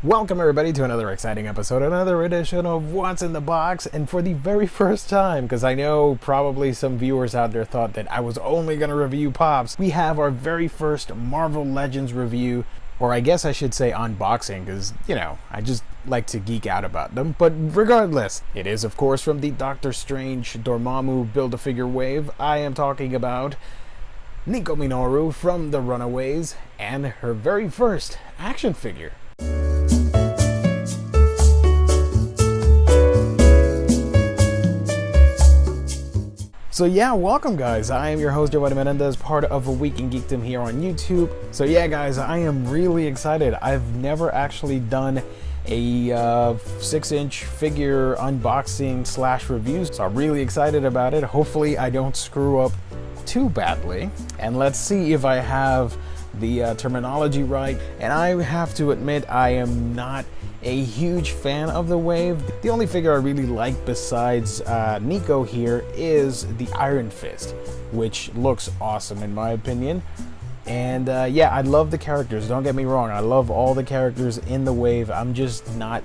Welcome everybody to another exciting episode, another edition of What's in the Box, and for the very first time, because I know probably some viewers out there thought that I was only going to review Pops, we have our very first Marvel Legends review, or I guess I should say unboxing, because, you know, I just like to geek out about them, but regardless, it is of course from the Doctor Strange Dormammu Build-A-Figure wave. I am talking about Nico Minoru from the Runaways, and her very first action figure. So yeah, welcome guys. I am your host, Giovanni Menendez, part of A Week in Geekdom here on YouTube. So yeah guys, I am really excited. I've never actually done a 6-inch figure unboxing slash review, so I'm really excited about it. Hopefully I don't screw up too badly, and let's see if I have the terminology right. And I have to admit, I am not a huge fan of the wave. The only figure I really like besides Nico here is the Iron Fist, which looks awesome in my opinion. And yeah, I love the characters, don't get me wrong, I love all the characters in the wave. I'm just not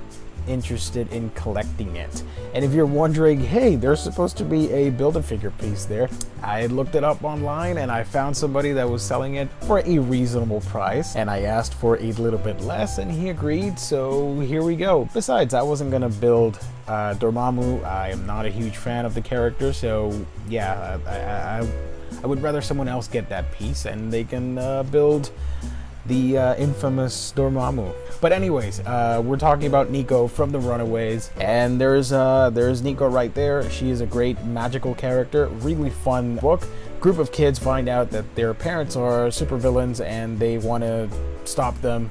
interested in collecting it. And if you're wondering, hey, there's supposed to be a Build-A-Figure piece there, I looked it up online and I found somebody that was selling it for a reasonable price, and I asked for a little bit less and he agreed, so here we go. Besides, I wasn't gonna build Dormammu. I am not a huge fan of the character, so yeah, I would rather someone else get that piece and they can build the infamous Dormammu. But anyways, we're talking about Nico from the Runaways, and there's Nico right there. She is a great magical character, really fun book. Group of kids find out that their parents are supervillains and they want to stop them,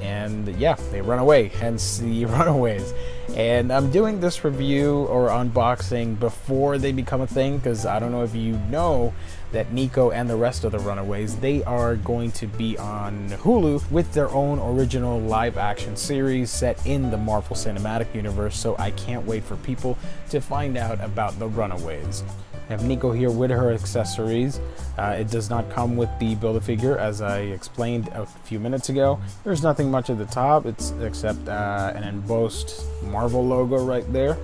and yeah, they run away, hence the Runaways. And I'm doing this review or unboxing before they become a thing, because I don't know if you know that Nico and the rest of the Runaways, they are going to be on Hulu with their own original live action series set in the Marvel Cinematic Universe, so I can't wait for people to find out about the Runaways. I have Nico here with her accessories. It does not come with the Build-A-Figure, as I explained a few minutes ago. There's nothing much at the top, except an embossed Marvel logo right there.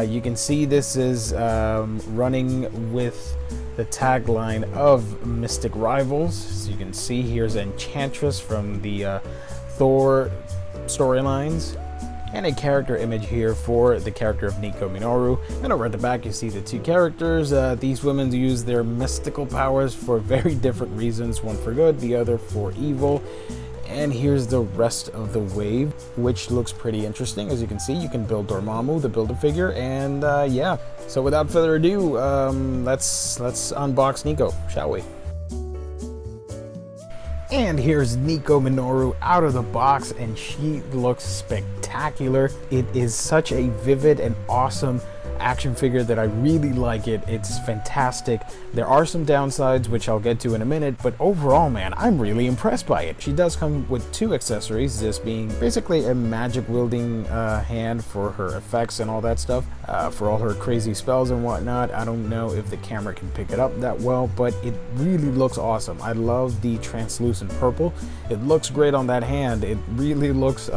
You can see this is running with the tagline of Mystic Rivals. So you can see here's Enchantress from the Thor storylines, and a character image here for the character of Nico Minoru. And over at the back you see the two characters. These women use their mystical powers for very different reasons, one for good, the other for evil. And here's the rest of the wave, which looks pretty interesting. As you can see, you can build Dormammu, the Build-A-Figure, and yeah. So without further ado, let's unbox Nico, shall we? And here's Nico Minoru out of the box, and she looks spectacular. It is such a vivid and awesome action figure that I really like it. It's fantastic. There are some downsides, which I'll get to in a minute, but overall, man, I'm really impressed by it. She does come with two accessories, this being basically a magic wielding hand for her effects and all that stuff, for all her crazy spells and whatnot. I don't know if the camera can pick it up that well, but it really looks awesome. I love the translucent purple. It looks great on that hand. It really looks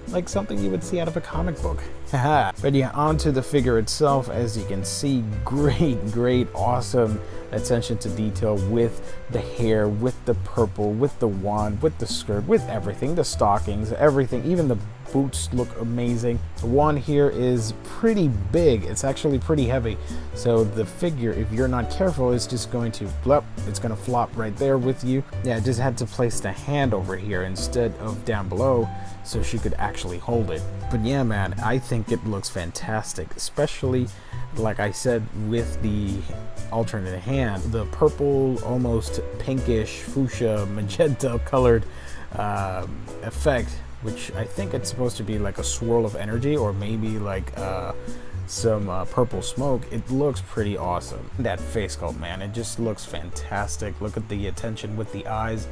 like something you would see out of a comic book. But yeah, onto the figure itself. As you can see, great, awesome attention to detail with the hair, with the purple, with the wand, with the skirt, with everything, the stockings, everything, even the boots look amazing. The wand here is pretty big. It's actually pretty heavy. So the figure, if you're not careful, is just going to blop. It's going to flop right there with you. Yeah, I just had to place the hand over here instead of down below so she could actually hold it. But yeah, man, I think it looks fantastic, especially like I said with the alternate hand. The purple, almost pinkish, fuchsia, magenta colored effect, which I think it's supposed to be like a swirl of energy, or maybe like some purple smoke. It looks pretty awesome. That face sculpt, man, it just looks fantastic. Look at the attention with the eyes.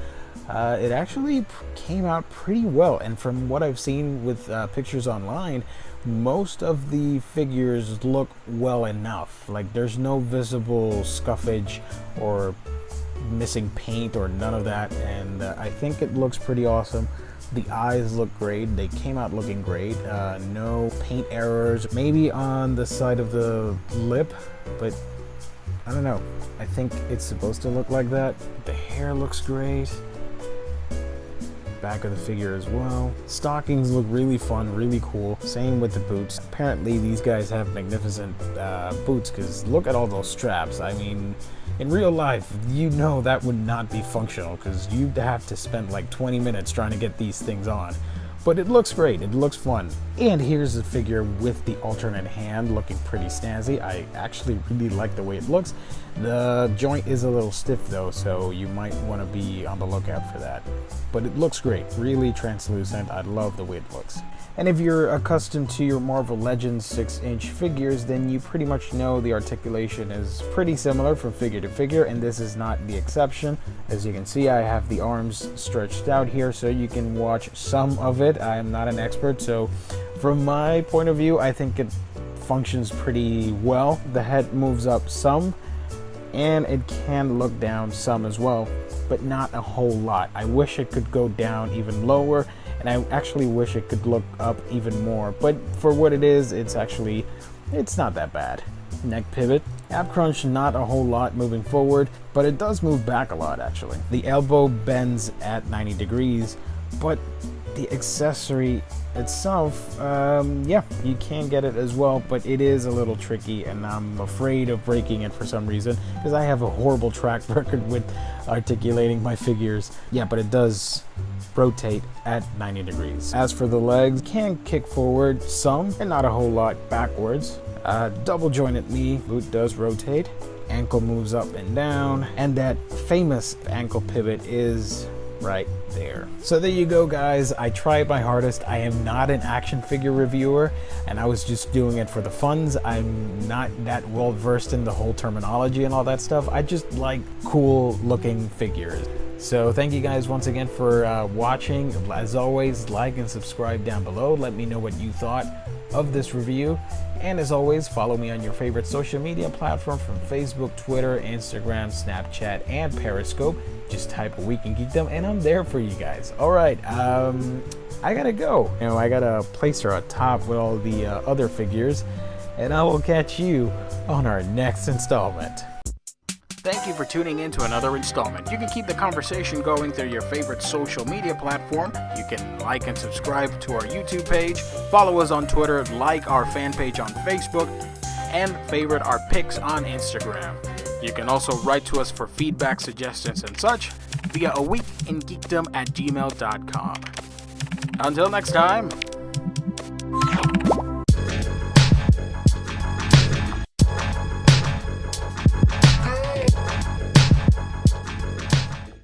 It actually came out pretty well, and from what I've seen with pictures online, most of the figures look well enough. Like, there's no visible scuffage or missing paint or none of that, and I think it looks pretty awesome. The eyes look great. They came out looking great. No paint errors. Maybe on the side of the lip, but I don't know. I think it's supposed to look like that. The hair looks great. Back of the figure as well. Stockings look really fun, really cool. Same with the boots. Apparently these guys have magnificent boots, because look at all those straps. I mean, in real life, you know that would not be functional, because you'd have to spend like 20 minutes trying to get these things on. But it looks great, it looks fun. And here's the figure with the alternate hand, looking pretty snazzy. I actually really like the way it looks. The joint is a little stiff though, so you might want to be on the lookout for that. But it looks great, really translucent. I love the way it looks. And if you're accustomed to your Marvel Legends 6-inch figures, then you pretty much know the articulation is pretty similar from figure to figure, and this is not the exception. As you can see, I have the arms stretched out here so you can watch some of it. I am not an expert, so from my point of view, I think it functions pretty well. The head moves up some, and it can look down some as well, but not a whole lot. I wish it could go down even lower, and I actually wish it could look up even more, but for what it is, it's not that bad. Neck pivot. Ab crunch, not a whole lot moving forward, but it does move back a lot actually. The elbow bends at 90 degrees, but the accessory itself, yeah, you can get it as well, but it is a little tricky, and I'm afraid of breaking it for some reason, because I have a horrible track record with articulating my figures. Yeah, but it does rotate at 90 degrees. As for the legs, can kick forward some, and not a whole lot backwards. Double jointed knee, boot does rotate. Ankle moves up and down, and that famous ankle pivot is right there. So there you go, guys. I tried my hardest. I am not an action figure reviewer, and I was just doing it for the funs. I'm not that well versed in the whole terminology and all that stuff. I just like cool looking figures. So thank you guys once again for watching. As always, like and subscribe down below. Let me know what you thought of this review. And as always, follow me on your favorite social media platform from Facebook, Twitter, Instagram, Snapchat, and Periscope. Just type a Week in Geekdom and I'm there for you guys. All right, I gotta go. You know, I got a placer on top with all the other figures, and I will catch you on our next installment. Thank you for tuning in to another installment. You can keep the conversation going through your favorite social media platform. You can like and subscribe to our YouTube page, follow us on Twitter, like our fan page on Facebook, and favorite our pics on Instagram. You can also write to us for feedback, suggestions, and such via aweekingeekdom@gmail.com. Until next time.